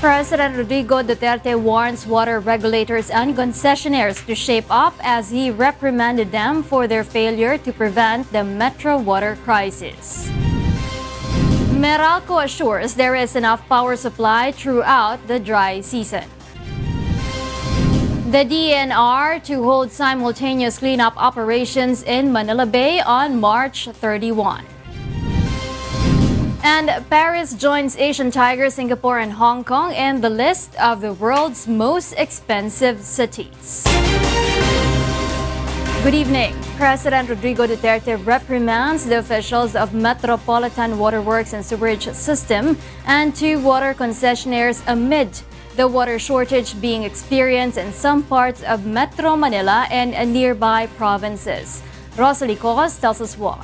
President Rodrigo Duterte warns water regulators and concessionaires to shape up as he reprimanded them for their failure to prevent the metro water crisis. Meralco assures there is enough power supply throughout the dry season. The DNR to hold simultaneous cleanup operations in Manila Bay on March 31. And Paris joins Asian Tiger, Singapore, and Hong Kong in the list of the world's most expensive cities. Good evening. President Rodrigo Duterte reprimands the officials of Metropolitan Waterworks and Sewerage System and two water concessionaires amid the water shortage being experienced in some parts of Metro Manila and nearby provinces. Rosalie Cos tells us why.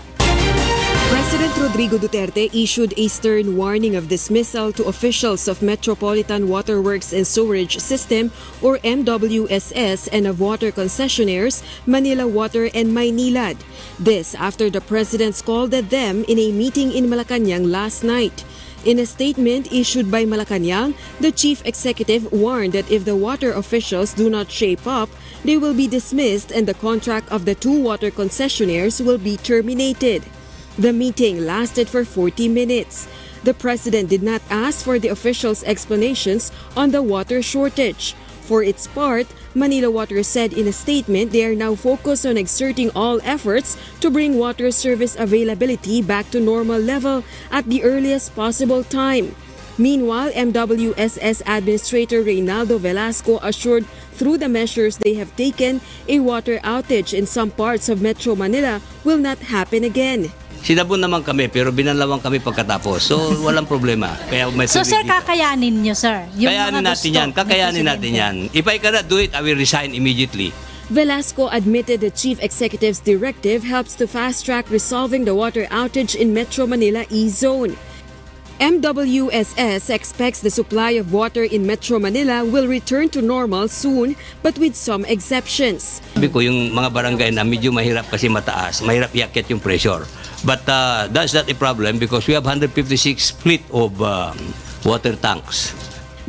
President Rodrigo Duterte issued a stern warning of dismissal to officials of Metropolitan Waterworks and Sewerage System or MWSS and of water concessionaires Manila Water and Maynilad. This after the president scolded them in a meeting in Malacanang last night. In a statement issued by Malacanang, the chief executive warned that if the water officials do not shape up, they will be dismissed and the contract of the two water concessionaires will be terminated. The meeting lasted for 40 minutes. The president did not ask for the officials' explanations on the water shortage. For its part, Manila Water said in a statement they are now focused on exerting all efforts to bring water service availability back to normal level at the earliest possible time. Meanwhile, MWSS Administrator Reynaldo Velasco assured through the measures they have taken, a water outage in some parts of Metro Manila will not happen again. Sinabon naman kami pero binalawang kami pagkatapos. So walang problema. Kaya may So sir, kakayanin nyo sir? Yung kakayanin natin yan. Kakayanin natin yan. If I cannot do it, I will resign immediately. Velasco admitted the chief executive's directive helps to fast-track resolving the water outage in Metro Manila E-Zone. MWSS expects the supply of water in Metro Manila will return to normal soon but with some exceptions. Sabi ko yung mga barangay na medyo mahirap kasi mataas, mahirap iakyat yung pressure. But that's not a problem because we have 156 fleet of water tanks.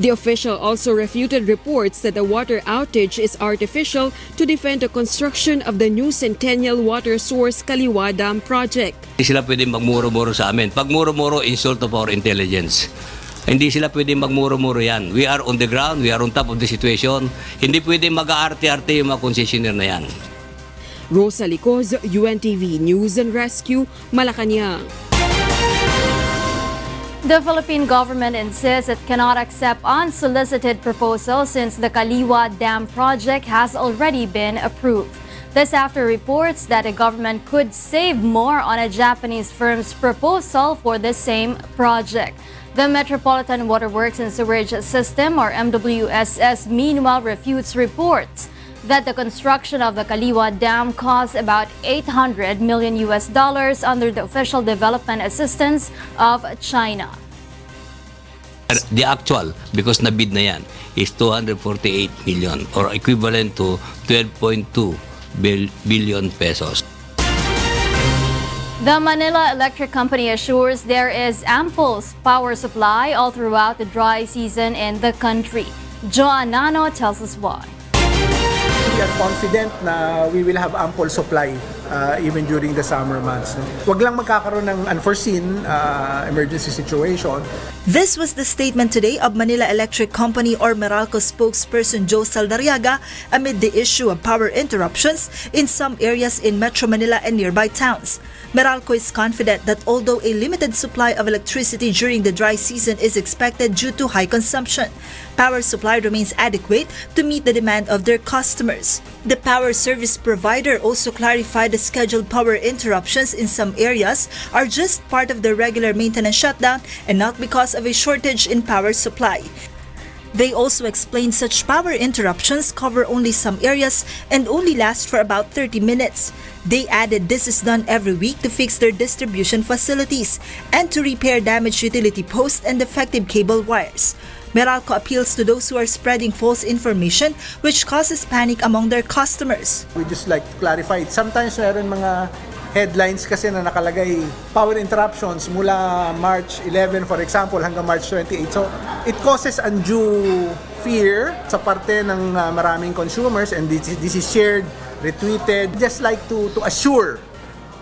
The official also refuted reports that the water outage is artificial to defend the construction of the new centennial water source Kaliwa Dam Project. Hindi sila pwedeng magmuro-muro sa amin. Pag muro-muro, insult of our intelligence. Hindi sila pwedeng magmuro-muro yan. We are on the ground, we are on top of the situation. Hindi pwedeng mag-aarte-arte yung mga concessionaire na yan. Rosalie Cos, UNTV News and Rescue, Malacanang. The Philippine government insists it cannot accept unsolicited proposals since the Kaliwa Dam Project has already been approved. This after reports that the government could save more on a Japanese firm's proposal for the same project. The Metropolitan Waterworks and Sewerage System or MWSS meanwhile refutes reports that the construction of the Kaliwa Dam cost about $800 million under the official development assistance of China. The actual, because nabid na yan, is 248 million or equivalent to 12.2 billion pesos. The Manila Electric Company assures there is ample power supply all throughout the dry season in the country. Joan Nano tells us why. We are confident na we will have ample supply even during the summer months. Huwag lang magkakaroon ng unforeseen emergency situation. This was the statement today of Manila Electric Company or Meralco spokesperson Joe Saldariaga amid the issue of power interruptions in some areas in Metro Manila and nearby towns. Meralco is confident that although a limited supply of electricity during the dry season is expected due to high consumption, power supply remains adequate to meet the demand of their customers. The power service provider also clarified the scheduled power interruptions in some areas are just part of the regular maintenance shutdown and not because of a shortage in power supply. They also explained such power interruptions cover only some areas and only last for about 30 minutes. They added this is done every week to fix their distribution facilities and to repair damaged utility posts and defective cable wires. Meralco appeals to those who are spreading false information which causes panic among their customers. We just like to clarify it. Sometimes meron mga headlines kasi na nakalagay power interruptions mula March 11 for example hanggang March 28. So it causes undue fear sa parte ng maraming consumers, and this is shared, retweeted. Just like to assure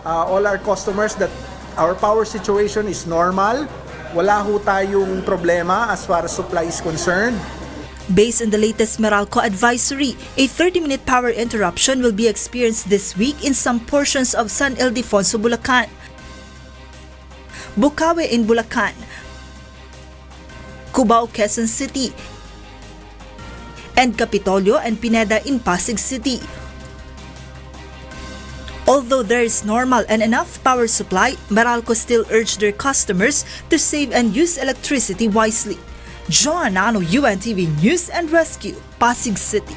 all our customers that our power situation is normal. Wala ho tayong problema as far as supply is concerned. Based on the latest Meralco advisory, a 30-minute power interruption will be experienced this week in some portions of San Ildefonso, Bulacan, Bukawe in Bulacan, Cubao, Quezon City, and Capitolio and Pineda in Pasig City. Although there is normal and enough power supply, Meralco still urged their customers to save and use electricity wisely. Joanna Ano, UNTV News and Rescue, Pasig City.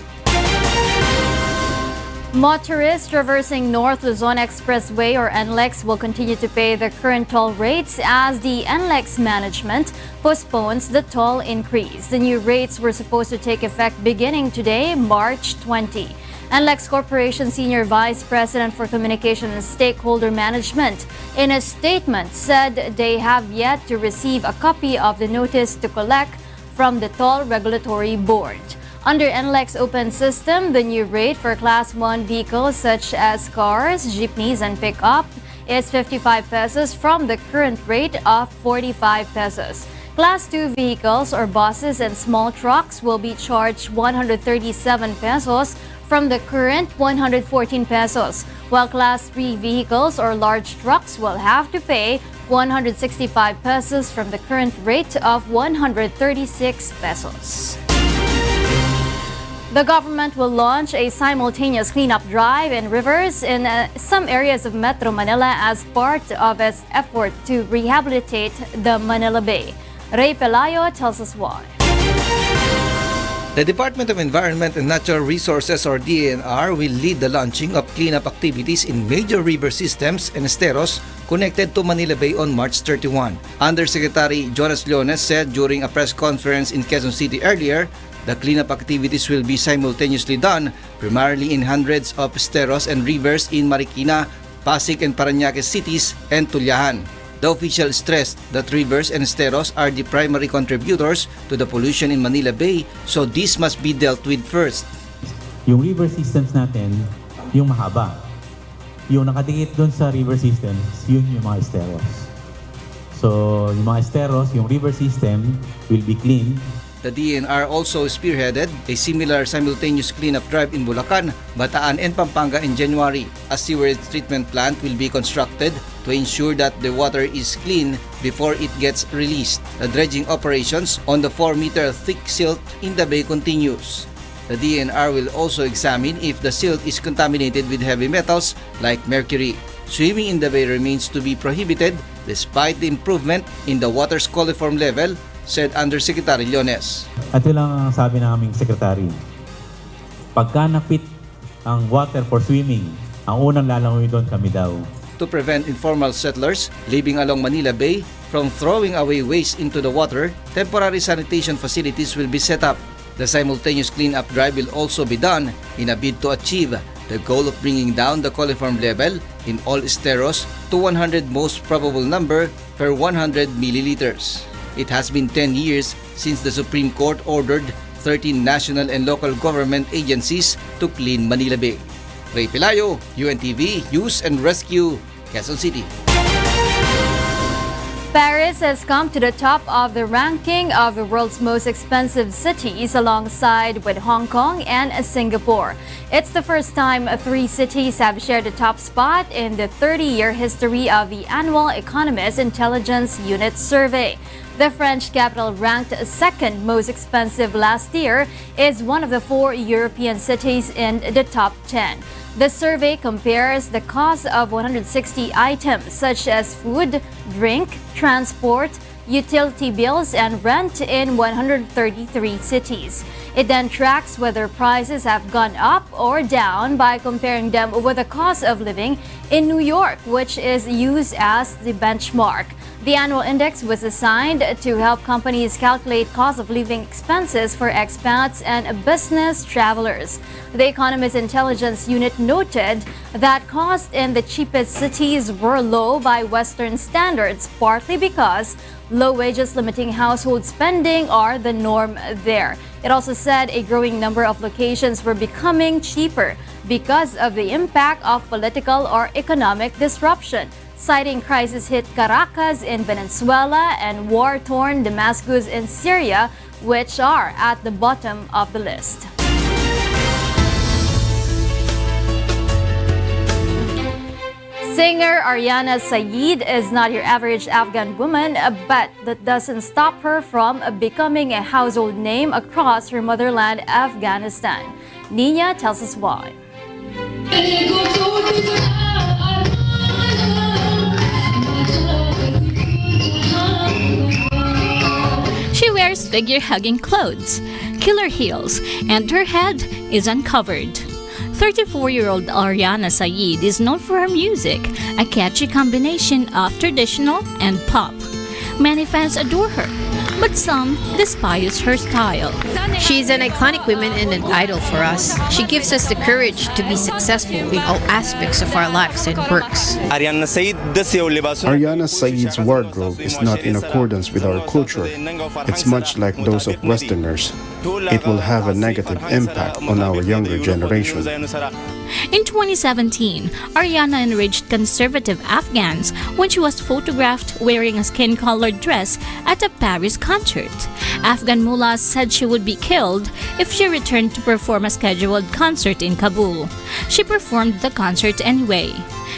Motorists traversing North Luzon Expressway or NLEX will continue to pay the current toll rates as the NLEX management postpones the toll increase. The new rates were supposed to take effect beginning today, March 20. NLEX Corporation Senior Vice President for Communication and Stakeholder Management, in a statement, said they have yet to receive a copy of the notice to collect from the Toll Regulatory Board. Under NLEX Open System, the new rate for Class 1 vehicles such as cars, jeepneys, and pickup is 55 pesos from the current rate of 45 pesos. Class 2 vehicles or buses and small trucks will be charged 137 pesos from the current 114 pesos, while Class 3 vehicles or large trucks will have to pay 165 pesos from the current rate of 136 pesos. The government will launch a simultaneous cleanup drive in rivers in some areas of Metro Manila as part of its effort to rehabilitate the Manila Bay. Ray Pelayo tells us why. The Department of Environment and Natural Resources or DENR will lead the launching of cleanup activities in major river systems and esteros connected to Manila Bay on March 31. Undersecretary Jonas Leones said during a press conference in Quezon City earlier, the cleanup activities will be simultaneously done primarily in hundreds of esteros and rivers in Marikina, Pasig and Parañaque cities and Tulyahan. The official stressed that rivers and esteros are the primary contributors to the pollution in Manila Bay, so this must be dealt with first. Yung river systems natin, yung mahaba. Yung nakadikit doon sa river systems, yun yung mga esteros. So, yung mga esteros, yung river system will be cleaned. The DENR also spearheaded a similar simultaneous cleanup drive in Bulacan, Bataan and Pampanga in January. A sewage treatment plant will be constructed to ensure that the water is clean before it gets released. The dredging operations on the 4-meter thick silt in the bay continues. The DENR will also examine if the silt is contaminated with heavy metals like mercury. Swimming in the bay remains to be prohibited despite the improvement in the water's coliform level, said Undersecretary Leones. At yun lang ang sabi ng aming sekretary. Pagka na-fit ang water for swimming, ang unang lalangoy doon kami daw. To prevent informal settlers living along Manila Bay from throwing away waste into the water, temporary sanitation facilities will be set up. The simultaneous cleanup drive will also be done in a bid to achieve the goal of bringing down the coliform level in all esteros to 100 most probable number per 100 milliliters. It has been 10 years since the Supreme Court ordered 13 national and local government agencies to clean Manila Bay. Ray Pelayo, UNTV News and Rescue, Quezon City. Paris has come to the top of the ranking of the world's most expensive cities alongside with Hong Kong and Singapore. It's the first time 3 cities have shared the top spot in the 30-year history of the annual Economist Intelligence Unit survey. The French capital, ranked second most expensive last year, is one of the 4 European cities in the top 10. The survey compares the cost of 160 items such as food, drink, transport, utility bills, and rent in 133 cities. It then tracks whether prices have gone up or down by comparing them with the cost of living in New York, which is used as the benchmark. The annual index was assigned to help companies calculate cost of living expenses for expats and business travelers. The Economist Intelligence Unit noted that costs in the cheapest cities were low by Western standards, partly because low wages limiting household spending are the norm there. It also said a growing number of locations were becoming cheaper because of the impact of political or economic disruption, citing crisis-hit Caracas in Venezuela and war-torn Damascus in Syria, which are at the bottom of the list. Singer Ariana Saeed is not your average Afghan woman, but that doesn't stop her from becoming a household name across her motherland, Afghanistan. Nina tells us why. She wears figure-hugging clothes, killer heels, and her head is uncovered. 34-year-old Ariana Saeed is known for her music, a catchy combination of traditional and pop. Many fans adore her, but some despise her style. She is an iconic woman and an idol for us. She gives us the courage to be successful in all aspects of our lives and works. Ariana Saeed's wardrobe is not in accordance with our culture. It's much like those of Westerners. It will have a negative impact on our younger generation. In 2017, Ariana enraged conservative Afghans when she was photographed wearing a skin-colored dress at a Paris concert. Afghan mullahs said she would be killed if she returned to perform a scheduled concert in Kabul. She performed the concert anyway.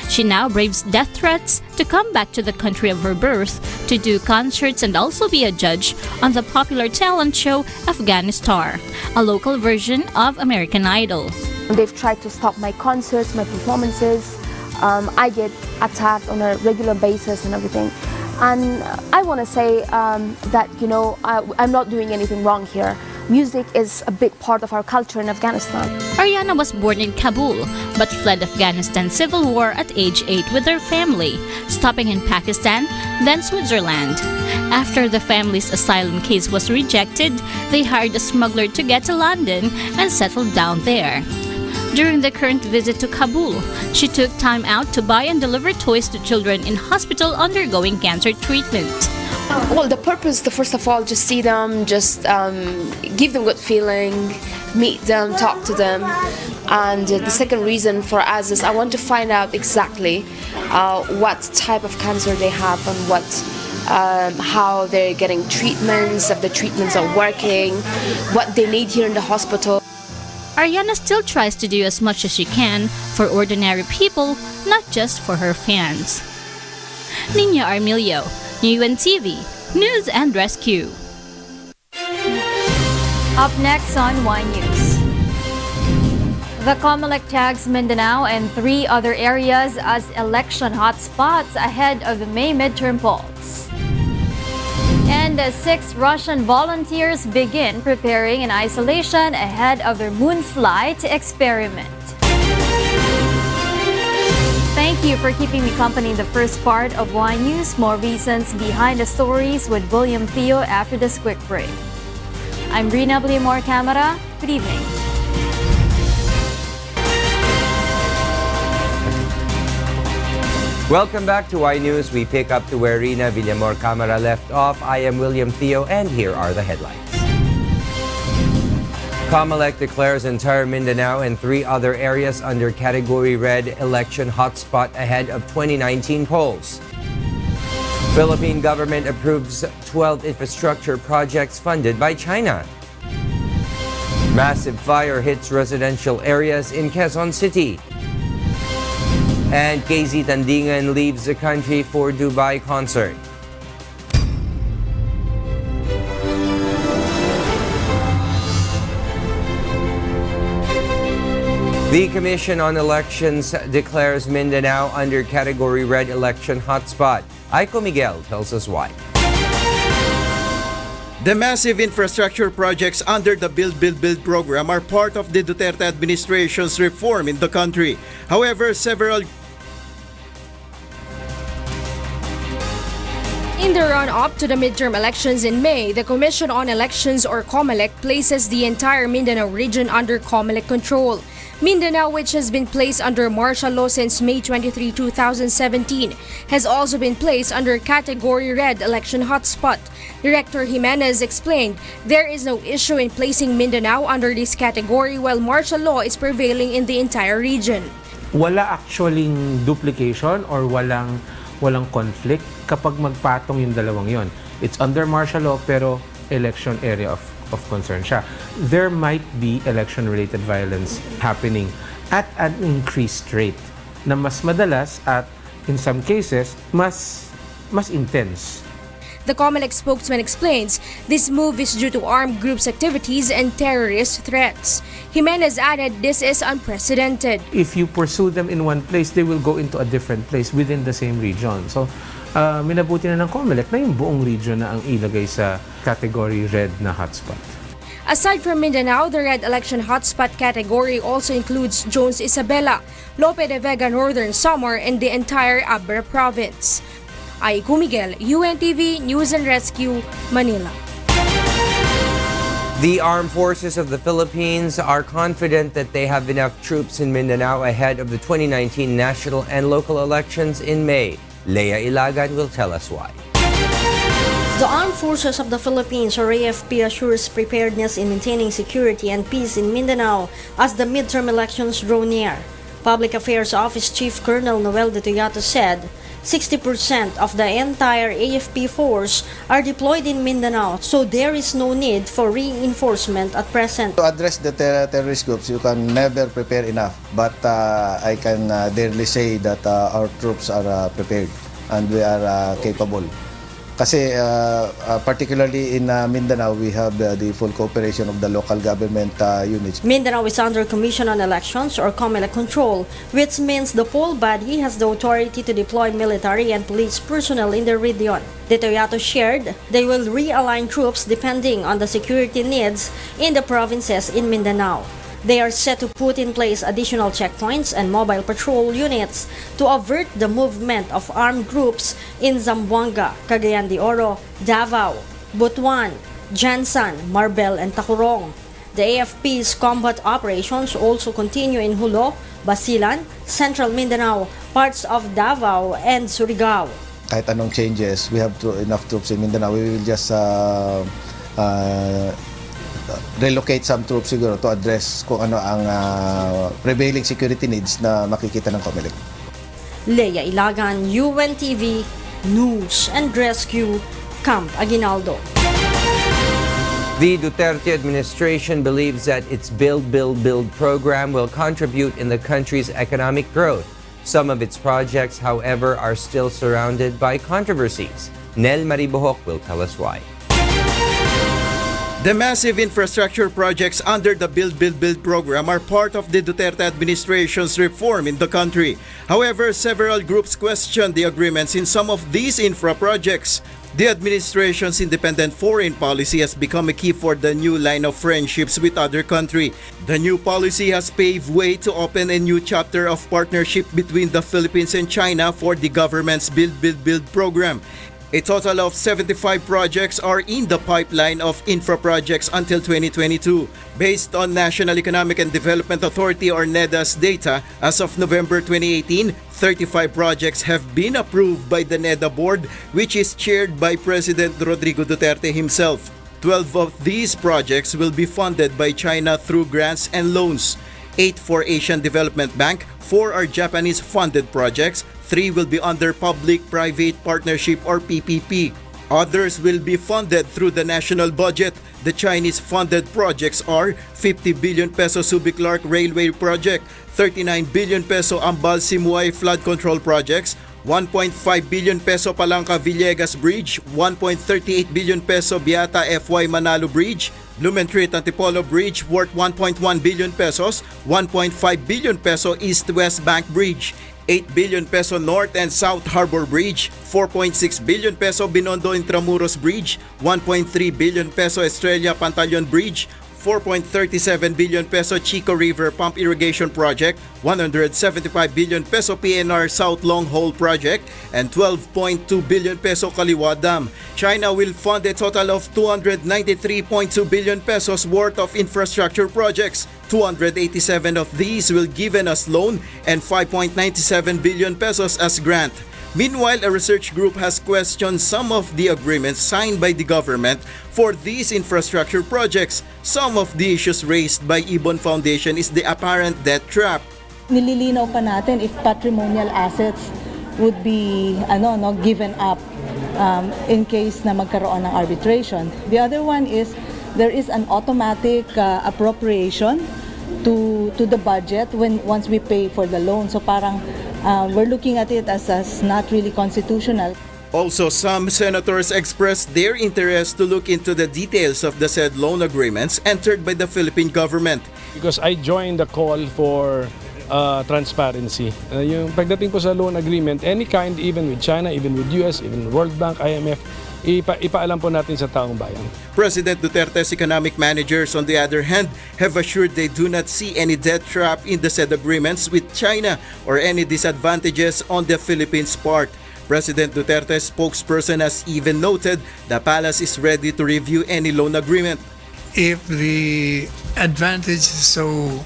She now braves death threats to come back to the country of her birth to do concerts and also be a judge on the popular talent show Afghanistan, a local version of American Idol. They've tried to stop my concerts, my performances. I get attacked on a regular basis and everything. And I want to say that, I'm not doing anything wrong here. Music is a big part of our culture in Afghanistan. Ariana was born in Kabul, but fled Afghanistan's civil war at age 8 with her family, stopping in Pakistan, then Switzerland. After the family's asylum case was rejected, they hired a smuggler to get to London and settled down there. During the current visit to Kabul, she took time out to buy and deliver toys to children in hospital undergoing cancer treatment. Well, the purpose, first of all, just see them, just give them good feeling, meet them, talk to them. And the second reason for us is I want to find out exactly what type of cancer they have and how they're getting treatments, if the treatments are working, what they need here in the hospital. Ariana still tries to do as much as she can for ordinary people, not just for her fans. Nina Armilio, UNTV, News and Rescue. Up next on Y News. The COMELEC tags Mindanao and 3 other areas as election hotspots ahead of the May midterm polls. And 6 Russian volunteers begin preparing in isolation ahead of their moon flight experiment. Thank you for keeping me company in the first part of Y News. More reasons behind the stories with William Theo after this quick break. I'm Rina Blimor Camera. Good evening. Welcome back to Y News. We pick up to where Rina Villamor Camara left off. I am William Theo, and here are the headlines. COMELEC declares entire Mindanao and 3 other areas under Category Red election hotspot ahead of 2019 polls. Philippine government approves 12 infrastructure projects funded by China. Massive fire hits residential areas in Quezon City. And KZ Tandingan leaves the country for Dubai concert. The Commission on Elections declares Mindanao under Category Red election hotspot. Aiko Miguel tells us why. The massive infrastructure projects under the Build program are part of the Duterte administration's reform in the country. However, several In the run-up to the midterm elections in May, the Commission on Elections or COMELEC places the entire Mindanao region under COMELEC control. Mindanao, which has been placed under martial law since May 23, 2017, has also been placed under Category Red election hotspot. Director Jimenez explained there is no issue in placing Mindanao under this category while martial law is prevailing in the entire region. Wala actually duplication or walang conflict kapag magpatong yung dalawang yon. It's under martial law pero election area of concern siya. There might be election-related violence happening at an increased rate na mas madalas at in some cases mas intense. The COMELEC spokesman explains this move is due to armed groups' activities and terrorist threats. Jimenez added this is unprecedented. If you pursue them in one place, they will go into a different place within the same region. So, minabuti na ng COMELEC na yung buong region na ang ilagay sa category red na hotspot. Aside from Mindanao, the red election hotspot category also includes Jones Isabela, Lope de Vega Northern Samar, and the entire Abra province. Aiko Miguel, UNTV News and Rescue, Manila. The armed forces of the Philippines are confident that they have enough troops in Mindanao ahead of the 2019 national and local elections in May. Leia Ilagan will tell us why. The Armed Forces of the Philippines, or AFP, assures preparedness in maintaining security and peace in Mindanao as the midterm elections draw near. Public Affairs Office Chief Colonel Noel Duterte said 60% of the entire AFP force are deployed in Mindanao, so there is no need for reinforcement at present. To address the terrorist groups, you can never prepare enough, but I can daily say that our troops are prepared and we are capable. Kasi particularly in Mindanao, we have the full cooperation of the local government units. Mindanao is under Commission on Elections or COMELEC control, which means the poll body has the authority to deploy military and police personnel in the region. Duterte shared they will realign troops depending on the security needs in the provinces in Mindanao. They are set to put in place additional checkpoints and mobile patrol units to avert the movement of armed groups in Zamboanga, Cagayan de Oro, Davao, Butuan, Jansan, Marbel, and Tacurong. The AFP's combat operations also continue in Hulo, Basilan, Central Mindanao, parts of Davao, and Surigao. Kahit anong changes, we have enough troops in Mindanao. We will just relocate some troops siguro to address kung ano ang prevailing security needs na makikita ng COMELEC. Leia Ilagan, UNTV News and Rescue, Camp Aguinaldo. The Duterte administration believes that its Build, Build, Build program will contribute in the country's economic growth. Some of its projects, however, are still surrounded by controversies. Nel Maribohok will tell us why. The massive infrastructure projects under the Build, Build, Build program are part of the Duterte administration's reform in the country. However, several groups question the agreements in some of these infra projects. The administration's independent foreign policy has become a key for the new line of friendships with other countries. The new policy has paved way to open a new chapter of partnership between the Philippines and China for the government's Build, Build, Build program. A total of 75 projects are in the pipeline of infra projects until 2022. Based on National Economic and Development Authority or NEDA's data, as of November 2018, 35 projects have been approved by the NEDA board, which is chaired by President Rodrigo Duterte himself. 12 of these projects will be funded by China through grants and loans. 8 for Asian Development Bank, 4 are Japanese-funded projects, 3 will be under Public-Private Partnership or PPP. Others will be funded through the national budget. The Chinese-funded projects are 50 billion peso Subic-Clark Railway Project, 39 billion peso Ambal-Simuay Flood Control Projects, 1.5 billion peso Palangka Villegas Bridge, 1.38 billion peso Biata FY Manalo Bridge, Lumentrit Antipolo Bridge worth 1.1 billion pesos, 1.5 billion peso East-West Bank Bridge, 8 billion peso North and South Harbor Bridge, 4.6 billion peso Binondo Intramuros Bridge, 1.3 billion peso Estrella Pantaleon Bridge, 4.37 billion peso Chico River Pump Irrigation Project, 175 billion peso PNR South Long Hole Project, and 12.2 billion peso Kaliwa Dam. China will fund a total of 293.2 billion pesos worth of infrastructure projects. 287 of these will given as loan and 5.97 billion pesos as grant. Meanwhile, a research group has questioned some of the agreements signed by the government for these infrastructure projects. Some of the issues raised by Ibon Foundation is the apparent debt trap. Nililinaw pa natin if patrimonial assets would be given up in case na magkaroon ng arbitration. The other one is there is an automatic appropriation to the budget once we pay for the loan. So parang we're looking at it as not really constitutional. Also, some senators expressed their interest to look into the details of the said loan agreements entered by the Philippine government. Because I joined the call for transparency. Yung pagdating po sa loan agreement, any kind, even with China, even with US, even World Bank, IMF, ipaalam po natin sa taong bayan. President Duterte's economic managers, on the other hand, have assured they do not see any debt trap in the said agreements with China or any disadvantages on the Philippines' part. President Duterte's spokesperson has even noted the palace is ready to review any loan agreement. If the advantage is so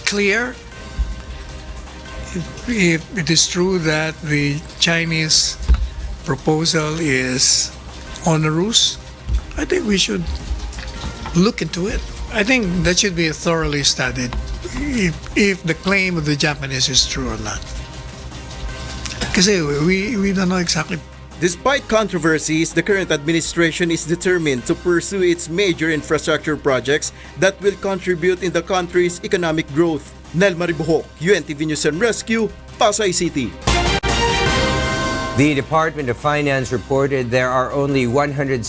clear, if it is true that the Chinese proposal is onerous, I think we should look into it. I think that should be thoroughly studied if the claim of the Japanese is true or not. Because we don't know exactly. Despite controversies, the current administration is determined to pursue its major infrastructure projects that will contribute in the country's economic growth. Nel Maribuhok, UNTV News and Rescue, Pasay City. The Department of Finance reported there are only 178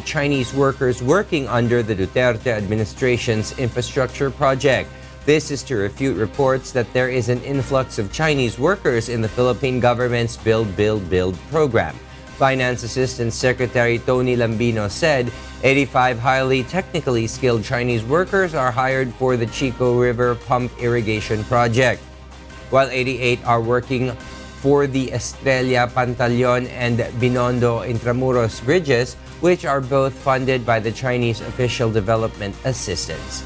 Chinese workers working under the Duterte administration's infrastructure project. This is to refute reports that there is an influx of Chinese workers in the Philippine government's Build, Build, Build program. Finance Assistant Secretary Tony Lambino said 85 highly technically skilled Chinese workers are hired for the Chico River Pump Irrigation Project, while 88 are working for the Estrella, Pantaleon, and Binondo Intramuros bridges, which are both funded by the Chinese Official Development Assistance.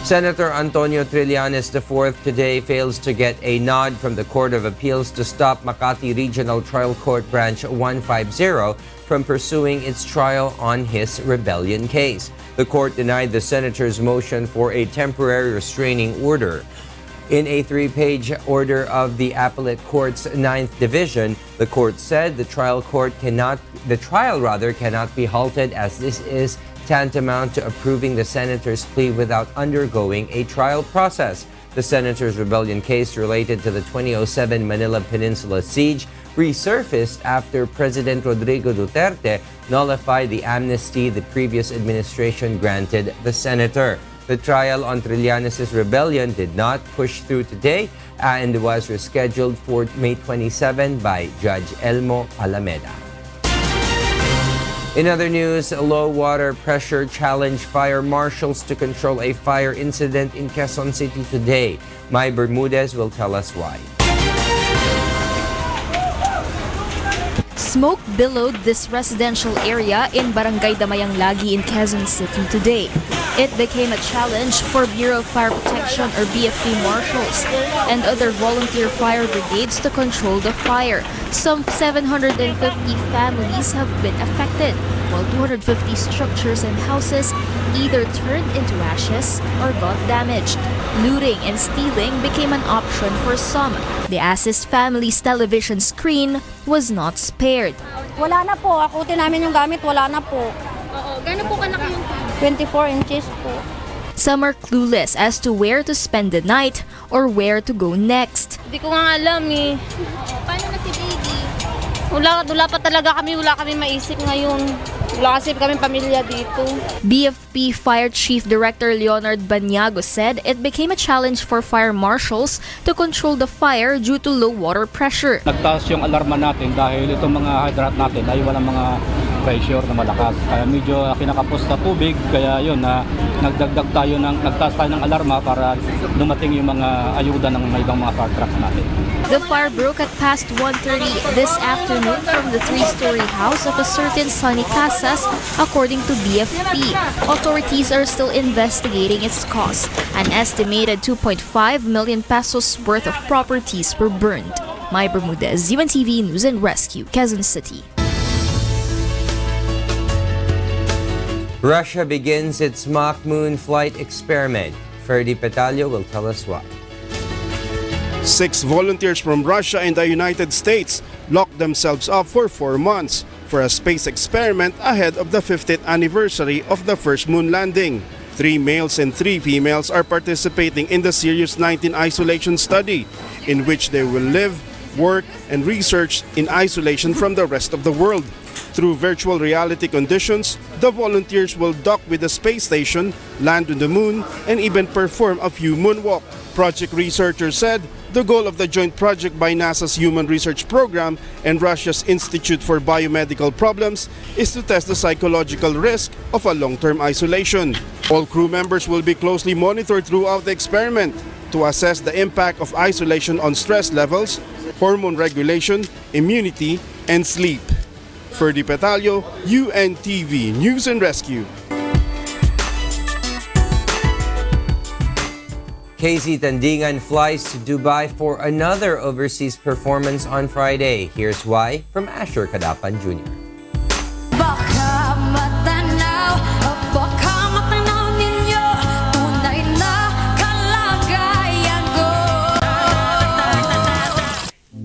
Senator Antonio Trillanes IV today fails to get a nod from the Court of Appeals to stop Makati Regional Trial Court Branch 150 from pursuing its trial on his rebellion case. The court denied the senator's motion for a temporary restraining order. In a 3-page order of the Appellate Court's 9th Division, the court said the trial cannot be halted, as this is tantamount to approving the senator's plea without undergoing a trial process. The senator's rebellion case related to the 2007 Manila Peninsula siege resurfaced after President Rodrigo Duterte nullified the amnesty the previous administration granted the senator. The trial on Trillanes' rebellion did not push through today and was rescheduled for May 27 by Judge Elmo Alameda. In other news, low water pressure challenged fire marshals to control a fire incident in Quezon City today. Mai Bermudez will tell us why. Smoke billowed this residential area in Barangay Damayang Lagi in Quezon City today. It became a challenge for Bureau of Fire Protection or BFP marshals and other volunteer fire brigades to control the fire. Some 750 families have been affected, while 250 structures and houses either turned into ashes or got damaged. Looting and stealing became an option for some. The Assist family's television screen was not spared. Wala na po. Akutin namin yung gamit. Wala na po. Oo. Gano'n po kalaki yung 24 inches po. Some are clueless as to where to spend the night or where to go next. Hindi ko nga alam eh. Paano na si Baby? Wala pa talaga kami. Wala kami maisip ngayon. Wala kasi kami pamilya dito. BFP Fire Chief Director Leonard Baniago said it became a challenge for fire marshals to control the fire due to low water pressure. Nagtaas yung alarma natin dahil itong mga hydrant natin ay walang mga pressure na malakas. Kaya medyo kinakapos sa tubig, kaya yun na nagtaas tayo ng alarma para dumating yung mga ayuda ng ibang mga fire trucks natin. The fire broke at past 1:30 this afternoon from the 3-story house of a certain Sonny Casas, according to BFP. Authorities are still investigating its cause. An estimated 2.5 million pesos worth of properties were burned. May Bermudez, UNTV News and Rescue, Quezon City. Russia begins its mock moon flight experiment. Ferdy Petalio will tell us why. 6 volunteers from Russia and the United States locked themselves up for 4 months for a space experiment ahead of the 50th anniversary of the first moon landing. 3 males and 3 females are participating in the Sirius 19 isolation study, in which they will live, work, and research in isolation from the rest of the world. Through virtual reality conditions, the volunteers will dock with the space station, land on the moon, and even perform a few moonwalk. Project researchers said the goal of the joint project by NASA's Human Research Program and Russia's Institute for Biomedical Problems is to test the psychological risk of a long-term isolation. All crew members will be closely monitored throughout the experiment to assess the impact of isolation on stress levels, hormone regulation, immunity, and sleep. Ferdy Petalio, UNTV News and Rescue. KZ Tandingan flies to Dubai for another overseas performance on Friday. Here's why from Asher Kadapan Jr.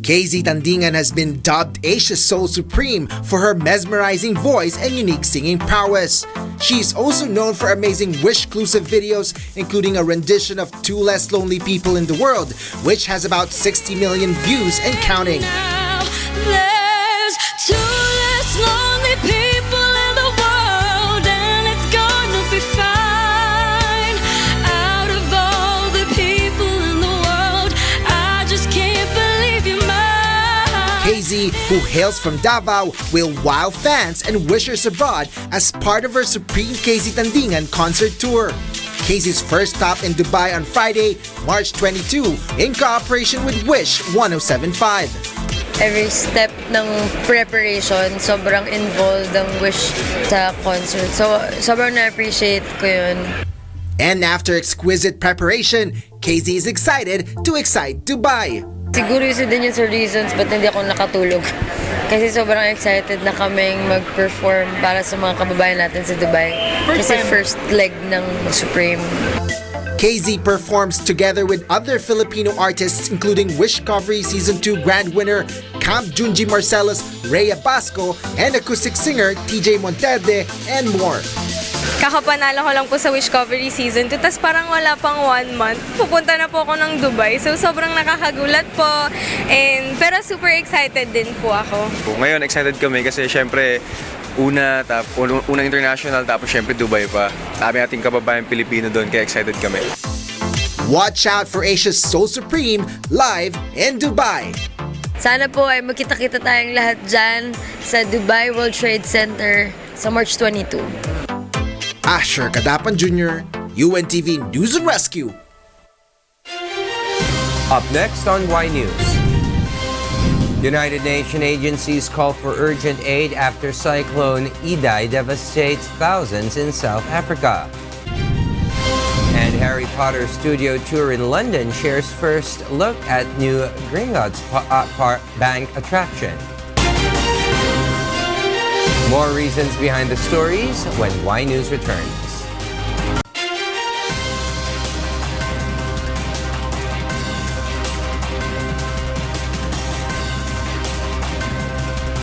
KZ Tandingan has been dubbed Asia's Soul Supreme for her mesmerizing voice and unique singing prowess. She is also known for amazing Wish-clusive videos, including a rendition of Two Less Lonely People in the World, which has about 60 million views and counting. There's 2 less lonely people in the world, and it's gonna be fine. Out of all the people in the world, I just can't believe you're mine. KZ, who hails from Davao, will wow fans and wishers abroad as part of her Supreme KZ Tandingan concert tour. KZ's first stop in Dubai on Friday, March 22, in cooperation with Wish 1075. Every step ng preparation, sobrang involved ang Wish sa concert. So, sobrang na-appreciate ko yun. And after exquisite preparation, KZ is excited to excite Dubai. Siguro isa din yun sa reasons ba't hindi ako nakatulog. Kasi sobrang excited na kaming mag-perform para sa mga kababayan natin sa Dubai. Kasi first leg ng Supreme. KZ performs together with other Filipino artists including Wish Covery Season 2 Grand Winner Camp Junji Marcellus, Rhea Basco, and acoustic singer TJ Monterde, and more. Kakapanalo ko lang po sa Wish Covery Season 2, tas parang wala pang 1 month. Pupunta na po ako ng Dubai, so sobrang nakakagulat po. Pero super excited din po ako. Ngayon, excited kami kasi syempre, unang international, tapos syempre Dubai pa. Sabi nating kababayan Pilipino doon, kaya excited kami. Watch out for Asia's Soul Supreme live in Dubai. Sana po ay magkita-kita tayong lahat dyan sa Dubai World Trade Center sa March 22. Asher Kadapan Jr., UNTV News and Rescue. Up next on Y News. United Nations agencies call for urgent aid after Cyclone Idai devastates thousands in South Africa. And Harry Potter studio tour in London shares first look at new Gringotts Bank attraction. More reasons behind the stories when Y News returns.